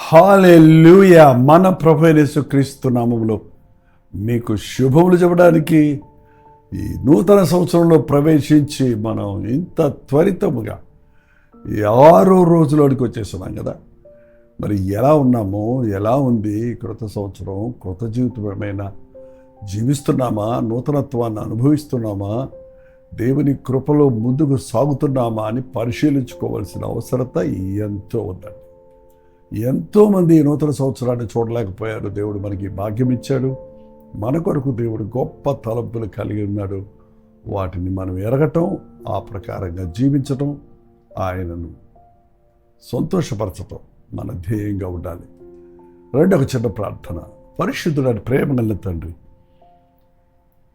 హల్లెలూయా. మన ప్రభువైన యేసుక్రీస్తు నామములో మీకు శుభములు చెప్పడానికి ఈ నూతన సంవత్సరంలో ప్రవేశించి మనం ఇంత త్వరితముగా ఈ 6వ రోజులోనికి వచ్చేస్తున్నాం కదా. మరి ఎలా ఉన్నామో, ఎలా ఉంది క్రొత్త సంవత్సరం, క్రొత్త జీవితమైనా జీవిస్తున్నామా, నూతనత్వాన్ని అనుభవిస్తున్నామా, దేవుని కృపలో ముందుకు సాగుతున్నామా అని పరిశీలించుకోవాల్సిన అవసరత ఎంతో ఉందండి. ఎంతోమంది నూతన సంవత్సరాన్ని చూడలేకపోయారు. దేవుడు మనకి భాగ్యం ఇచ్చాడు. మన కొరకు దేవుడు గొప్ప తలంపులు కలిగి ఉన్నాడు. వాటిని మనం ఎరగటం, ఆ ప్రకారంగా జీవించటం, ఆయనను సంతోషపరచటం మన ధ్యేయంగా ఉండాలి. రెండవ చిన్న ప్రార్థన. పరిశుద్ధుడని ప్రేమ గల తండ్రి,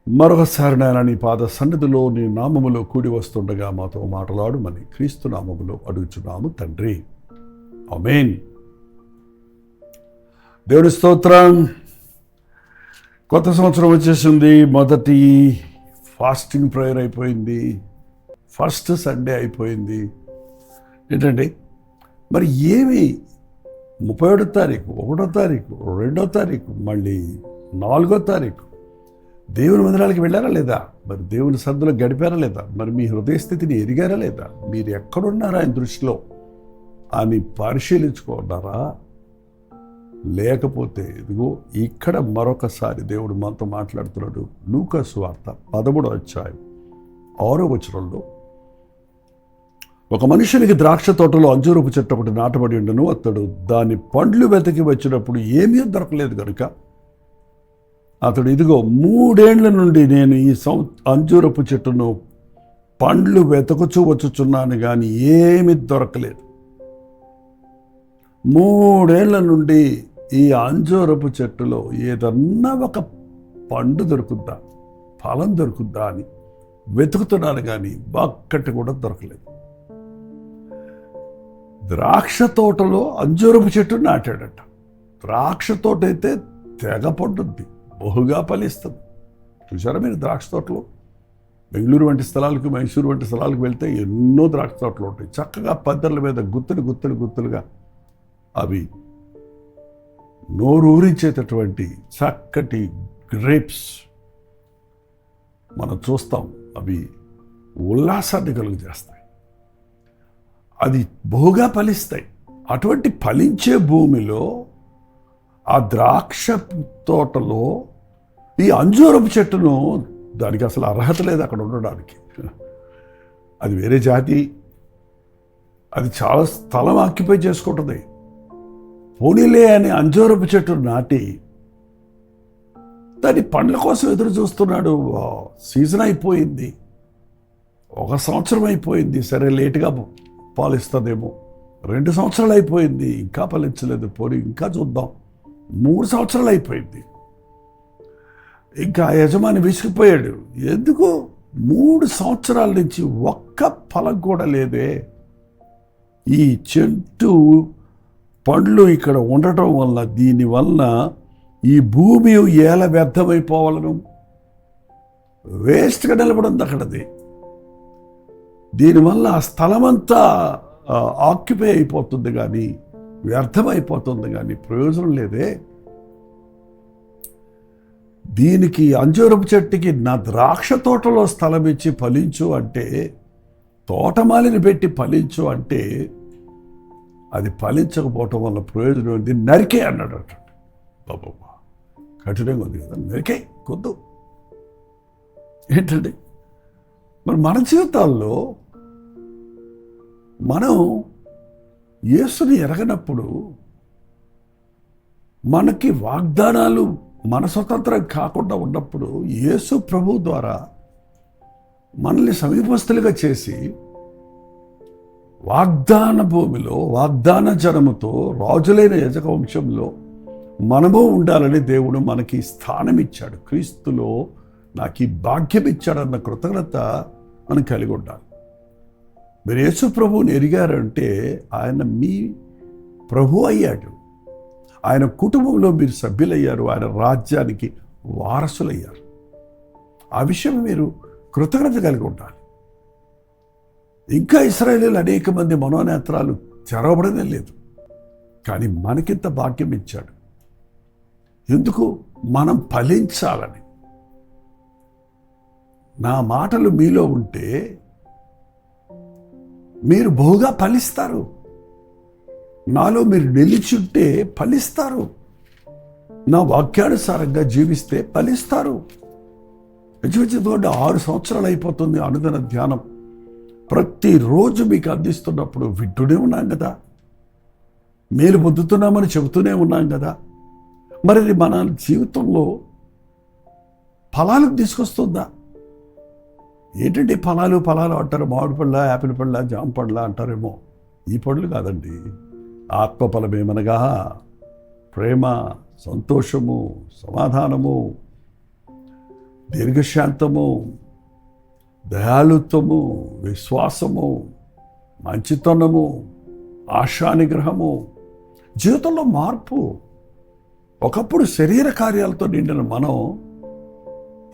మరొకసారి నాయన నీ పాద సన్నిధిలో నీ నామములో కూడి వస్తుండగా మాతో మాట్లాడమని క్రీస్తు నామములో అడుగుచున్నాము తండ్రి. ఆమేన్. దేవుని స్తోత్రం. కొత్త సంవత్సరం వచ్చేసింది. మొదటి ఫాస్టింగ్ ప్రేయర్ అయిపోయింది. ఫస్ట్ సండే అయిపోయింది. ఏంటండి మరి ఏమి 31వ తారీఖు, 1వ తారీఖు, 2వ తారీఖు, మళ్ళీ 4వ తారీఖు దేవుని మందిరానికి వెళ్ళారా లేదా? మరి దేవుని సన్నిధిలో గడిపారా లేదా? మరి మీ హృదయ స్థితిని ఎరిగారా లేదా? మీరు ఎక్కడున్నారా ఆయన దృష్టిలో అని పరిశీలించుకున్నారా? లేకపోతే ఇదిగో ఇక్కడ మరొకసారి దేవుడు మనతో మాట్లాడుతున్నాడు. లూకా సువార్త 13వ అధ్యాయం 6వ వచనంలో, ఒక మనుషునికి ద్రాక్ష తోటలో అంజూరపు చెట్టు ఒకటి నాటబడి ఉండను. అతడు దాని పండ్లు వెతికి వచ్చినప్పుడు ఏమీ దొరకలేదు కనుక అతడు ఇదిగో 3 ఏళ్ల నుండి నేను ఈ అంజూరపు చెట్టును పండ్లు వెతకుచూ వచ్చుచున్నాను కానీ ఏమీ దొరకలేదు. 3 ఏళ్ల నుండి ఈ అంజూరపు చెట్టులో ఏదన్నా ఒక పండు దొరుకుద్దా, ఫలం దొరుకుద్దా అని వెతుకుతున్నాను కానీ ఒక్కటి కూడా దొరకలేదు. ద్రాక్ష తోటలో అంజూరపు చెట్టు నాటాడట. ద్రాక్ష తోట అయితే తెగ పండుద్ది, బహుగా ఫలిస్తుంది. చూసారా మీరు ద్రాక్ష తోటలో? బెంగళూరు వంటి స్థలాలకు, మైసూరు వంటి స్థలాలకు వెళ్తే ఎన్నో ద్రాక్ష తోటలు ఉంటాయి. చక్కగా పద్దర్ల మీద గుత్తులుగా అవి నోరూరించేటటువంటి చక్కటి గ్రేప్స్ మనం చూస్తాం. అవి ఉల్లాసాన్ని కలుగు చేస్తాయి. అది బహుగా ఫలిస్తాయి. అటువంటి ఫలించే భూమిలో, ఆ ద్రాక్ష తోటలో ఈ అంజూరపు చెట్టును, దానికి అసలు అర్హత లేదు అక్కడ ఉండడానికి. అది వేరే జాతి, అది చాలా స్థలం ఆక్యుపై చేసుకుంటుంది. పోనీలే అని అంజూరపు చెట్టు నాటి దాని పండ్ల కోసం ఎదురు చూస్తున్నాడు. సీజన్ అయిపోయింది, 1 సంవత్సరం అయిపోయింది, సరే లేటుగా పాలిస్తుందేమో. 2 సంవత్సరాలు అయిపోయింది, ఇంకా ఫలించలేదు, పోనీ ఇంకా చూద్దాం. 3 సంవత్సరాలు అయిపోయింది, ఇంకా యజమాని విసిగిపోయాడు. ఎందుకు 3 సంవత్సరాల నుంచి ఒక్క ఫలం కూడా లేదే? ఈ చెట్టు పండ్లు ఇక్కడ ఉండటం వల్ల, దీనివల్ల ఈ భూమి ఏల వ్యర్థమైపోవాలను, వేస్ట్గా నిలబడింది అక్కడది. దీనివల్ల ఆ స్థలమంతా ఆక్యుపై అయిపోతుంది కానీ, వ్యర్థమైపోతుంది కానీ ప్రయోజనం లేదే. దీనికి అంజూరపు చెట్టుకి నా ద్రాక్ష తోటలో స్థలం ఇచ్చి ఫలించు అంటే, తోటమాలిని పెట్టి ఫలించు అంటే, అది ఫలించకపోవటం వల్ల ప్రయోజనం ఉంది. నరికే అన్నాడు అట. బాబా కఠినంగా ఉంది కదా, నరికే కొద్దు. ఏంటండి మరి మన జీవితాల్లో మనం యేసుని ఎరగనప్పుడు, మనకి వాగ్దానాలు మన స్వతంత్రం కాకుండా ఉన్నప్పుడు, యేసు ప్రభు ద్వారా మనల్ని సమీపస్తులుగా చేసి వాగ్దాన భూమిలో, వాగ్దాన జనముతో, రాజులైన యజక వంశంలో మనము ఉండాలని దేవుడు మనకి స్థానం ఇచ్చాడు. క్రీస్తులో నాకు ఈ భాగ్యం ఇచ్చాడన్న కృతజ్ఞత మనం కలిగి ఉండాలి. మీరు యేసు ప్రభువుని ఎరిగారంటే ఆయన మీ ప్రభు అయ్యాడు. ఆయన కుటుంబంలో మీరు సభ్యులయ్యారు. ఆయన రాజ్యానికి వారసులయ్యారు. ఆ విషయం మీరు కృతజ్ఞత కలిగి ఉండాలి. ఇంకా ఇశ్రాయేలీయులు అనేక మంది మనోనేత్రాలు తెరవబడనే లేదు, కానీ మనకింత భాగ్యం ఇచ్చాడు. ఎందుకు? మనం ఫలించాలని. నా మాటలు మీలో ఉంటే మీరు బహుగా ఫలిస్తారు. నాలో మీరు నిలిచుంటే ఫలిస్తారు. నా వాక్యానుసారంగా జీవిస్తే ఫలిస్తారు. నిజంగా 6 సంవత్సరాలు అయిపోతుంది అనుదిన ధ్యానం ప్రతిరోజు మీకు అందిస్తున్నప్పుడు వింటూనే ఉన్నాం కదా, మేలు పొందుతున్నామని చెబుతూనే ఉన్నాం కదా. మరి ఇది మన జీవితంలో ఫలాలకు తీసుకొస్తుందా? ఏంటంటే ఫలాలు అంటారు. మామిడి పళ్ళ, యాపిల్ పళ్ళ, జామ పళ్ళ అంటారేమో. ఈ పళ్ళు కాదండి. ఆత్మఫలమేమనగా ప్రేమ, సంతోషము, సమాధానము, దీర్ఘశాంతము, దయాళుత్వము, విశ్వాసము, మంచితనము, ఆశానిగ్రహము, జీవితంలో మార్పు. ఒకప్పుడు శరీర కార్యాలతో నిండిన మనం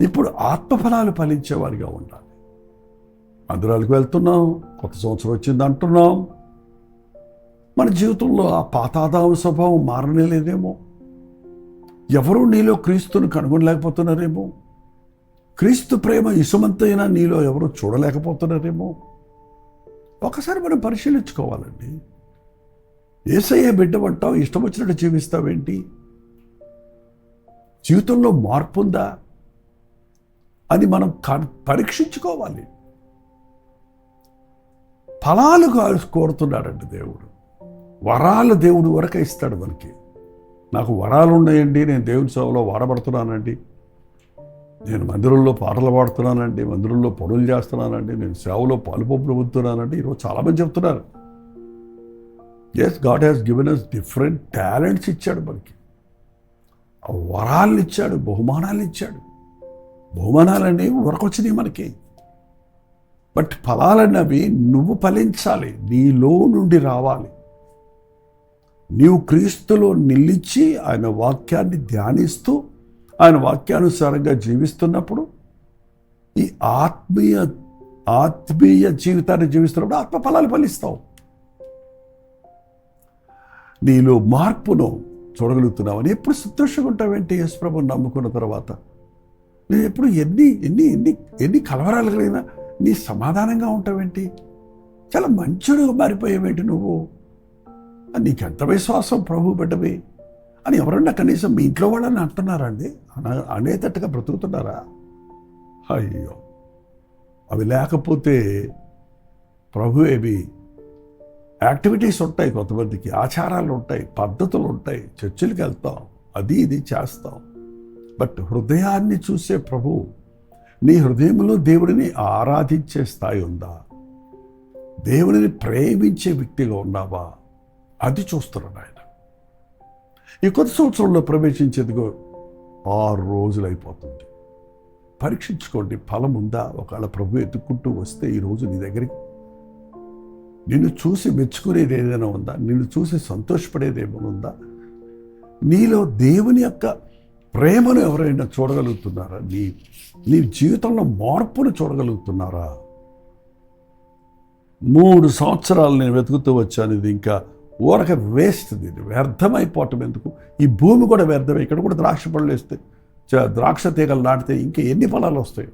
ఇప్పుడు ఆత్మఫలాలు ఫలించేవారిగా ఉండాలి. మందిరాలకు వెళ్తున్నాం, కొత్త సంవత్సరం వచ్చింది అంటున్నాం. మన జీవితంలో ఆ పాతాదాము స్వభావం మారనేలేదేమో. ఎవరూ నీలో క్రీస్తుని కనుగొనలేకపోతున్నారేమో. క్రీస్తు ప్రేమ ఇసుమంతైనా నీలో ఎవరు చూడలేకపోతున్నారేమో. ఒకసారి మనం పరిశీలించుకోవాలండి. యేసయ్య బిడ్డమంటావు, ఇష్టం వచ్చినట్టు జీవిస్తావేంటి? జీవితంలో మార్పు ఉందా అని మనం పరీక్షించుకోవాలి. ఫలాలు కోరుతున్నాడండి దేవుడు. వరాలు దేవుడు వరకే ఇస్తాడు మనకి. నాకు వరాలు ఉన్నాయండి, నేను దేవుని సేవలో వాడబడుతున్నానండి, నేను మందిరంలో పాటలు పాడుతున్నానండి, మందిరంలో పనులు చేస్తున్నానండి, నేను సేవలో పాలుపొప్పులు పొందుతున్నానండి. ఈరోజు చాలామంది చెప్తున్నారు. Yes, god has given us different talents ఇచ్చాడు మనకి. వరాలు ఇచ్చాడు, బహుమానాలు ఇచ్చాడు. బహుమానాలన్నీ ఉరకొచ్చినాయి మనకి. బట్ ఫలాలన్నవి నువ్వు ఫలించాలి, నీలో నుండి రావాలి. నీవు క్రీస్తులో నిలిచి ఆయన వాక్యాన్ని ధ్యానిస్తూ ఆయన వాక్యానుసారంగా జీవిస్తున్నప్పుడు, ఈ ఆత్మీయ జీవితాన్ని జీవిస్తున్నప్పుడు ఆత్మఫలాలు ఫలిస్తావు. నీలో మార్పును చూడగలుగుతున్నావు. ఎప్పుడు సంతోషంగా ఉంటావేంటి? యేసు ప్రభువుని నమ్ముకున్న తర్వాత నేను ఎప్పుడు ఎన్ని కలవరాలు కలిగినా నీ సమాధానంగా ఉంటావేంటి? చాలా మంచిగా మారిపోయావేంటి నువ్వు? నీకెంత విశ్వాసం ప్రభు బిడ్డవి అని ఎవరన్నా కనీసం మీ ఇంట్లో వాళ్ళని అంటున్నారండి? అనేటట్టుగా బ్రతుకుతున్నారా? అయ్యో, అవి లేకపోతే ప్రభు ఏవి యాక్టివిటీస్ ఉంటాయి, కొంతమందికి ఆచారాలు ఉంటాయి, పద్ధతులు ఉంటాయి, చర్చిలకు వెళ్తాం, అది ఇది చేస్తాం. బట్ హృదయాన్ని చూసే ప్రభు, నీ హృదయంలో దేవుడిని ఆరాధించే స్థాయి ఉందా? దేవుడిని ప్రేమించే వ్యక్తిగా ఉన్నావా? అది చూస్తున్నాడు ఆయన. ఈ కొత్త సంవత్సరంలో ప్రవేశించేందుకు 6 రోజులు అయిపోతుంది. పరీక్షించుకోండి, ఫలం ఉందా? ఒకవేళ ప్రభు ఎత్తుక్కుంటూ వస్తే ఈరోజు నీ దగ్గరికి నిన్ను చూసి మెచ్చుకునేది ఏదైనా ఉందా? నిన్ను చూసి సంతోషపడేది ఏమైనా ఉందా? నీలో దేవుని యొక్క ప్రేమను ఎవరైనా చూడగలుగుతున్నారా? నీ జీవితంలో మార్పును చూడగలుగుతున్నారా? 3 సంవత్సరాలు నేను వెతుకుతూ వచ్చాను. ఇది ఇంకా ఊరక వేస్ట్, దీన్ని వ్యర్థమైపోవటం ఎందుకు? ఈ భూమి కూడా వ్యర్థమే. ఇక్కడ కూడా ద్రాక్ష పళ్ళు వేస్తే, ద్రాక్ష తీగలు నాటితే ఇంకా ఎన్ని ఫలాలు వస్తాయి?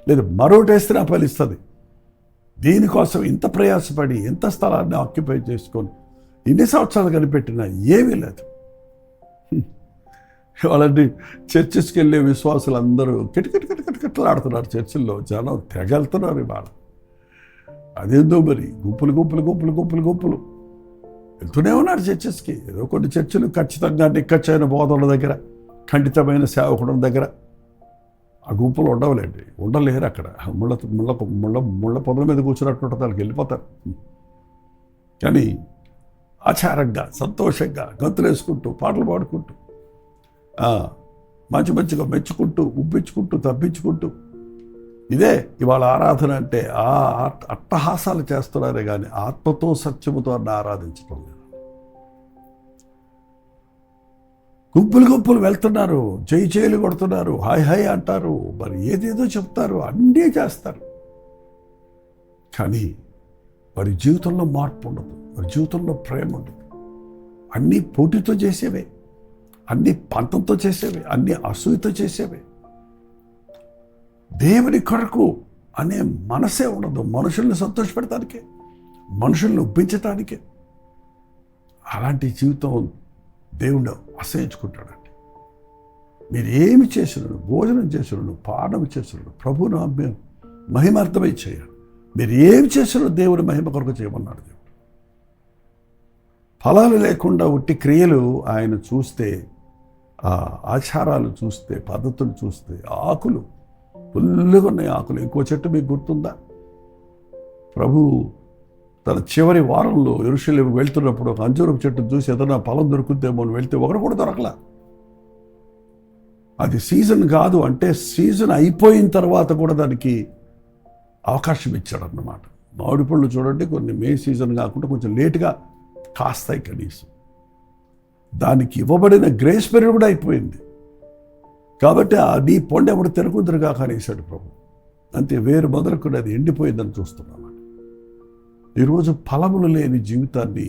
లేదు మరొకటి వేస్తే నా ఫలిస్తుంది. దీనికోసం ఇంత ప్రయాసపడి ఎంత స్థలాన్ని ఆక్యుపై చేసుకొని ఇన్ని సంవత్సరాలు కనిపెట్టినా ఏమీ లేదు. వాళ్ళని చర్చెస్కి వెళ్ళే విశ్వాసులు అందరూ కిటకిటలాడుతున్నారు. చర్చిల్లో జనం తెగలుతున్నారు ఇవాళ. అదేందో మరి గుంపులు వెళ్తూనే ఉన్నారు చర్చెస్కి. ఏదో కొన్ని చర్చలు ఖచ్చితంగా నిక్కచ్చైన బోధనల దగ్గర, ఖండితమైన సేవకుడు దగ్గర ఆ గుంపులు ఉండలేరు. అక్కడ ముళ్ళ పొదల మీద కూర్చున్నట్టు వాళ్ళకి వెళ్ళిపోతారు. కానీ ఆచారంగా, సంతోషంగా, గంతులు వేసుకుంటూ, పాటలు పాడుకుంటూ మంచి మంచిగా మెచ్చుకుంటూ ఉప్పించుకుంటూ తప్పించుకుంటూ ఇదే ఇవాళ ఆరాధన అంటే ఆ అట్టహాసాలు చేస్తున్నారే కానీ ఆత్మతో సత్యముతో అన్న ఆరాధించడం లేదు. గుంపులు గుంపులు వెళ్తున్నారు, జైలు కొడుతున్నారు, హాయ్ హాయ్ అంటారు, మరి ఏదేదో చెప్తారు, అన్నీ చేస్తారు. కానీ వారి జీవితంలో మార్పు ఉండదు, వారి జీవితంలో ప్రేమ ఉండదు. అన్నీ పోటీతో చేసేవే, అన్నీ పంతంతో చేసేవే, అన్నీ అసూయతో చేసేవే. దేవుని కొరకు అనే మనసే ఉండదు. మనుషుల్ని సంతోషపెడటానికే, మనుషుల్ని ఒప్పించటానికే. అలాంటి జీవితం దేవుడు అసహించుకుంటాడండి. మీరు ఏమి చేసినాడు, భోజనం చేసినాడు, పానం చేసినాడు, ప్రభువును మహిమార్థమై చేయండి. మీరు ఏమి చేసినాడు దేవుని మహిమ కొరకు చేయమన్నాడు దేవుడు. ఫలాలు లేకుండా ఉట్టి క్రియలు ఆయన చూస్తే, ఆ ఆచారాలు చూస్తే, పద్ధతులు చూస్తే, ఆకులు ఫుల్లుగా ఉన్నాయి. ఆకులు ఇంకో చెట్టు మీకు గుర్తుందా? ప్రభు తన చివరి వారంలో యెరూషలేముకు వెళ్తున్నప్పుడు ఒక అంజూరపు చెట్టు చూసి ఏదైనా ఫలం దొరుకుతుందేమో అని వెళ్తే ఒకటి కూడా దొరకలా. అది సీజన్ కాదు అంటే సీజన్ అయిపోయిన తర్వాత కూడా దానికి అవకాశం ఇచ్చాడన్నమాట. మామిడి పళ్ళు చూడండి, కొన్ని మే సీజన్ కాకుండా కొంచెం లేటుగా కాస్తాయి కనీసం. దానికి ఇవ్వబడిన గ్రేస్ పీరియడ్ కూడా అయిపోయింది. కాబట్టి నీ పొండ ఎవడు తినకుందరుగా కనేసాడు ప్రభు. అంతే, వేరు మొదలుకొని అది ఎండిపోయిందని చూస్తున్నాం. ఈరోజు ఫలములు లేని జీవితాన్ని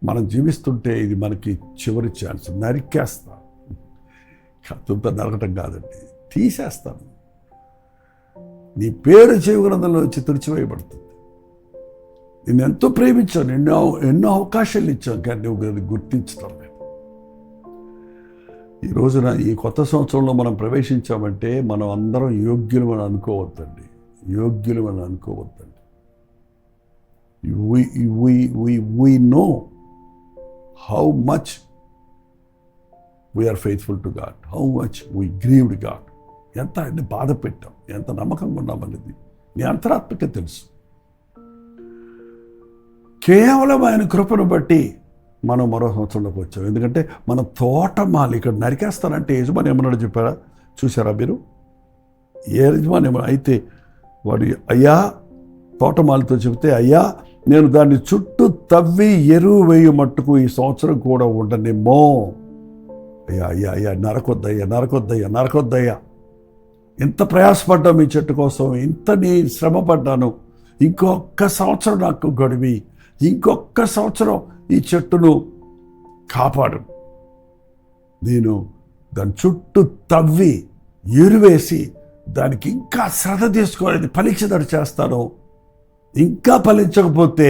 మనం జీవిస్తుంటే ఇది మనకి చివరి ఛాన్స్. నరికేస్తాను, తుంత నరకటం కాదండి, తీసేస్తాను. నీ పేరు జీవగ్రంథంలో వచ్చి తుడిచివేయబడుతుంది. నేను ఎంతో ప్రేమించాను, ఎన్నో అవకాశాలు ఇచ్చాను, కానీ నువ్వు గుర్తించడం లేదు. ఈ రోజున ఈ కొత్త సంవత్సరంలో మనం ప్రవేశించామంటే మనం అందరం యోగ్యులు అని అనుకోవద్దండి, యోగ్యులు అని అనుకోవద్దండి. We know how much we are faithful to God, how much we grieved God. ఎంత ఆయన్ని బాధ పెట్టాం, ఎంత నమ్మకంగా ఉన్నామనేది నీ అంతరాత్మకే తెలుసు. కేవలం ఆయన కృపను బట్టి మనం మరో సంవత్సరంలోకి వచ్చాం. ఎందుకంటే మన తోటమాలి ఇక్కడ నరికేస్తానంటే యజమాని ఏమన్నాడు చెప్పారా? చూసారా మీరు? ఏ యజమాని ఏమన్నా అయితే వాడు అయ్యా తోటమాలితో చెబితే, అయ్యా నేను దాన్ని చుట్టూ తవ్వి ఎరువు వేయి మట్టుకు ఈ సంవత్సరం కూడా ఉండనేమో. అయ్యా అయ్యా అయ్యా నరకొద్దయ్యా, నరకొద్దయ్యా, నరకొద్దయ్యా, ఇంత ప్రయాసపడ్డాం ఈ చెట్టు కోసం, ఇంత నీ శ్రమ పడ్డాను, ఇంకొక సంవత్సరం నాకు గడివి, ఇంకొక సంవత్సరం ఈ చెట్టును కాపాడు. నేను దాని చుట్టూ తవ్వి ఎరువేసి దానికి ఇంకా శ్రద్ధ తీసుకోవాలి, ఫలించేటట్టు చేస్తాను. ఇంకా ఫలించకపోతే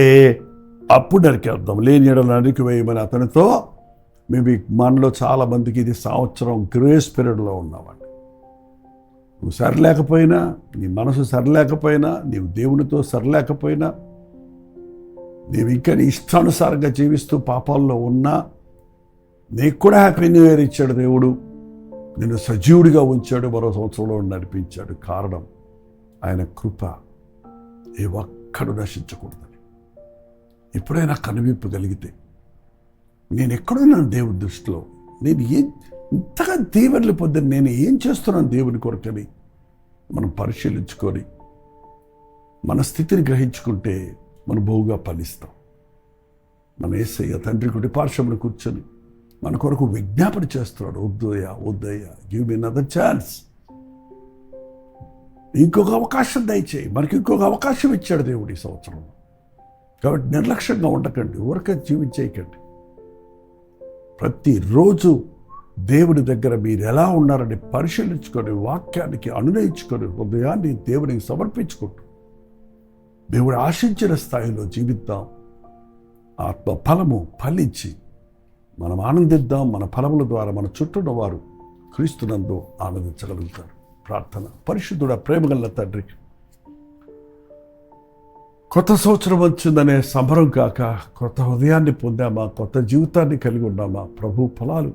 అప్పుడు నరికేద్దాం, లేని ఎడల నరికి వేయమని అతనితో. మేబీ మనలో చాలామందికి ఇది సంవత్సరం గ్రేస్ పీరియడ్లో ఉన్నామండి. నువ్వు సరిలేకపోయినా, నీ మనసు సరిలేకపోయినా, నీవు దేవునితో సరిలేకపోయినా, నీవు ఇంకా నీ ఇష్టానుసారంగా జీవిస్తూ పాపాల్లో ఉన్నా, నీకు కూడా హ్యాపీ న్యూ ఇయర్ ఇచ్చాడు దేవుడు. నిన్ను సజీవుడిగా ఉంచాడు, మరో సంవత్సరంలో నడిపించాడు. కారణం ఆయన కృప. ఏ ఒక్కడు నశించకూడదని ఎప్పుడైనా కనువిప్పగలిగితే, నేను ఎక్కడున్నాను దేవుడి దృష్టిలో, నేను ఇంతగా దేవుని పొద్దున్న నేను ఏం చేస్తున్నాను దేవుని కొరకని మనం పరిశీలించుకొని మన స్థితిని గ్రహించుకుంటే మనం బహుగా ఫలిస్తాం. మన యేసయ్య తండ్రి కుడి పార్శ్వమున కూర్చొని మన కొరకు విజ్ఞాపన చేస్తున్నాడు, వద్దయ్యా వద్దయ్యా, గివ్ మీ అనదర్ ఛాన్స్, ఇంకొక అవకాశం దయచేయి. మనకి ఇంకొక అవకాశం ఇచ్చాడు దేవుడు ఈ సంవత్సరంలో. కాబట్టి నిర్లక్ష్యంగా ఉండకండి, ఊరక జీవించేయకండి. ప్రతిరోజు దేవుడి దగ్గర మీరు ఎలా ఉన్నారని పరిశీలించుకొని, వాక్యానికి అనునయించుకొని, హృదయాన్ని దేవునికి సమర్పించుకుంటూ దేవుడు ఆశించిన స్థాయిలో జీవిద్దాం. ఆత్మ ఫలము ఫలించి మనం ఆనందిద్దాం. మన ఫలముల ద్వారా మన చుట్టూన్న వారు క్రీస్తునందు ఆనందించగలుగుతారు. ప్రార్థన. పరిశుద్ధుడ ప్రేమగల తండ్రి, కొత్త సంవత్సరం వచ్చిందనే సంబరం కాక కొత్త హృదయాన్ని పొందామా, కొత్త జీవితాన్ని కలిగి ఉన్నామా, ప్రభు ఫలాలు,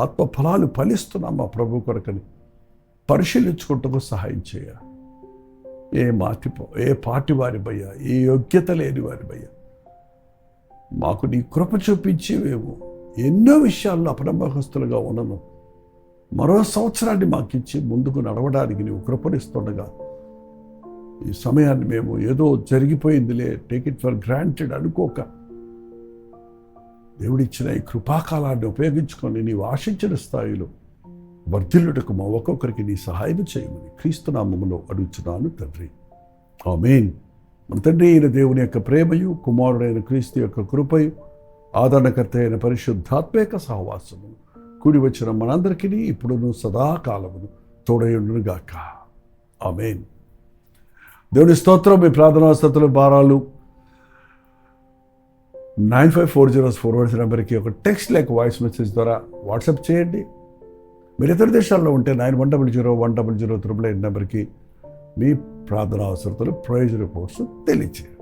ఆత్మ ఫలాలు ఫలిస్తున్నామా ప్రభు కొరకని పరిశీలించుకుంటూ సహాయం చేయ. ఏ పాటి వారి భయ్యా, ఏ యోగ్యత లేని వారి భయ్యా, మాకు నీ కృప చూపించేవేమో ఎన్నో విషయాల్లో అపనమ్మకస్తులుగా ఉండను. మరో సంవత్సరాన్ని మాకిచ్చి ముందుకు నడవడానికి నీవు కృపణిస్తుండగా ఈ సమయాన్ని మేము ఏదో జరిగిపోయిందిలే, టేక్ ఇట్ ఫర్ గ్రాంటెడ్ అనుకోక, దేవుడిచ్చిన ఈ కృపాకాలాన్ని ఉపయోగించుకొని నీవు ఆశించిన స్థాయిలో వర్ధిల్లుటకు మా ఒక్కొక్కరికి నీ సహాయం చేయమని క్రీస్తు నామములో అడుగుచున్నాను తండ్రి. ఆమేన్. మన తండ్రి అయిన దేవుని యొక్క ప్రేమయు, కుమారుడైన క్రీస్తు యొక్క కృపయు, ఆదరణకర్త అయిన పరిశుద్ధాత్మక సహవాసము కూడి వచ్చిన మనందరికీ ఇప్పుడును సదాకాలమును తోడయుండునుగాక. ఆమేన్. దేవుని స్తోత్రం. మీ ప్రార్థనాస్తుతుల భారాలు 9540 నెంబర్కి ఒక టెక్స్ట్ లేక వాయిస్ మెసేజ్ ద్వారా వాట్సాప్ చేయండి. మీరు ఇతర దేశాల్లో ఉంటే 91001008 నెంబర్కి మీ ప్రార్థనా అవసరతలు, ప్రయోజన రిపోర్ట్స్ తెలియచేయండి.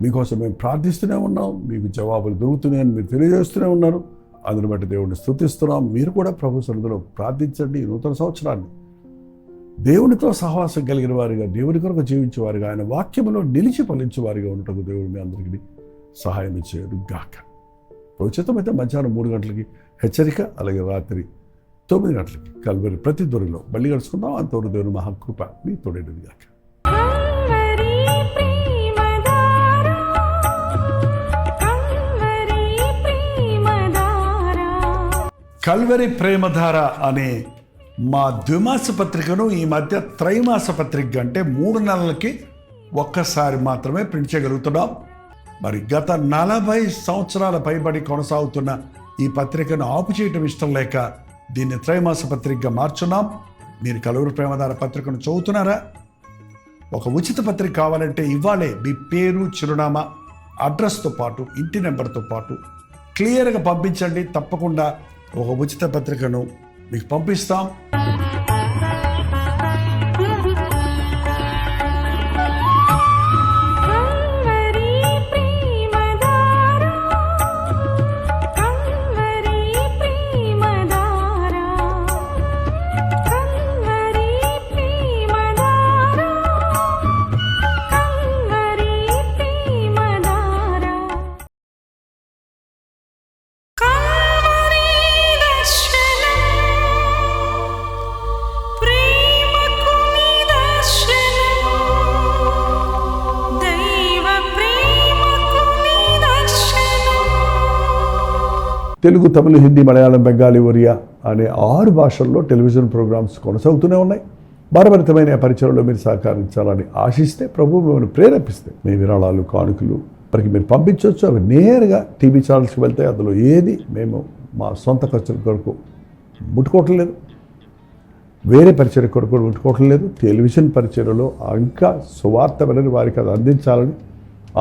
మీకోసం మేము ప్రార్థిస్తూనే ఉన్నాం, మీకు జవాబులు దొరుకుతున్నాయని మీరు తెలియజేస్తూనే ఉన్నారు. అందుని బట్టి దేవుడిని స్తుతిస్తున్నాం. మీరు కూడా ప్రభు సన్నిధిలో ప్రార్థించండి. ఈ నూతన సంవత్సరాన్ని దేవునితో సహవాసం కలిగిన వారిగా, దేవుని కొరకు జీవించే వారిగా, ఆయన వాక్యములో నిలిచి ఫలించే వారిగా ఉండటకు దేవుడు మీ అందరికీ సహాయం చేయడు గాక. ఉచితమైతే మధ్యాహ్నం 3 గంటలకి హెచ్చరిక, అలాగే రాత్రి 9 గంటలకి కల్వరి ప్రతి దొరిలో మళ్ళీ కలుసుకుందాం. అంతవరకు దేవుని మహాకృప మీ తోడేది గాక. కల్వరి ప్రేమధార అనే మా ద్విమాస పత్రికను ఈ మధ్య త్రైమాస పత్రిక అంటే 3 నెలలకి ఒక్కసారి మాత్రమే ప్రింట్ చేయగలుగుతున్నాం. మరి గత 40 సంవత్సరాల పైబడి కొనసాగుతున్న ఈ పత్రికను ఆపు చేయటం ఇష్టం లేక దీన్ని త్రైమాస పత్రికగా మార్చున్నాం. మీరు కల్వరి ప్రేమధార పత్రికను చదువుతున్నారా? ఒక ఉచిత పత్రిక కావాలంటే ఇవ్వాలే మీ పేరు, చిరునామా, అడ్రస్తో పాటు ఇంటి నెంబర్తో పాటు క్లియర్గా పంపించండి. తప్పకుండా ఒక ఉచిత పత్రికను మీకు పంపిస్తాం. తెలుగు, తమిళ, హిందీ, మలయాళం, బెంగాలీ, ఒరియా అనే 6 భాషల్లో టెలివిజన్ ప్రోగ్రామ్స్ కొనసాగుతూనే ఉన్నాయి. భారభరితమైన పరిచయంలో మీరు సహకరించాలని ఆశిస్తే, ప్రభు మిమ్మల్ని ప్రేరేపిస్తే మీ విరాళాలు, కానుకలు మనకి మీరు పంపించవచ్చు. అవి నేరుగా టీవీ ఛానల్స్కి వెళ్తాయి. అందులో ఏది మేము మా సొంత ఖర్చుల కొరకు ముట్టుకోవటం లేదు, వేరే పరిచయ కొరకు ముట్టుకోవటం లేదు. టెలివిజన్ పరిచయలో ఇంకా సువార్త వినని వారికి అది అందించాలని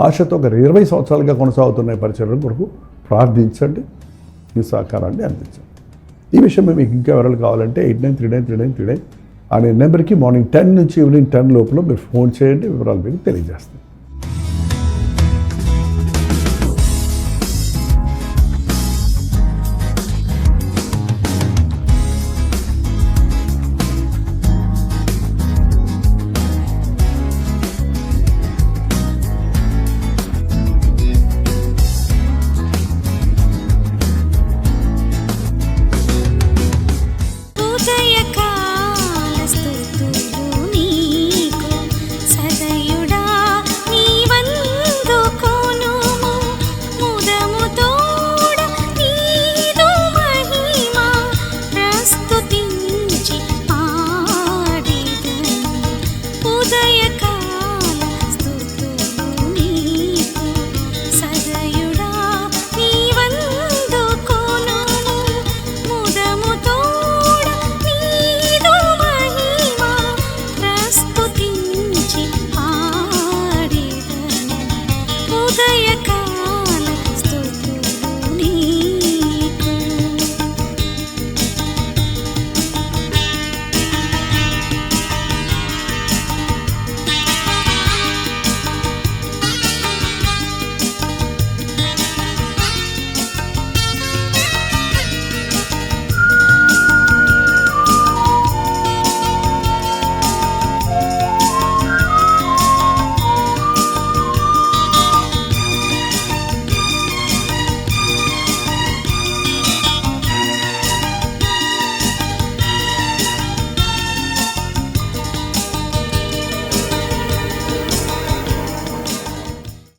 ఆశతో ఒక 20 సంవత్సరాలుగా కొనసాగుతున్న పరిచయం కొరకు ప్రార్థించండి, మీ సహకారాన్ని అందించండి. ఈ విషయం మీకు ఇంకా వివరాలు కావాలంటే 89393939 అనే నెంబర్కి మార్నింగ్ 10 నుంచి ఈవినింగ్ 10 లోపల మీరు ఫోన్ చేయండి. వివరాలు మీకు తెలియజేస్తాం. ఉదయ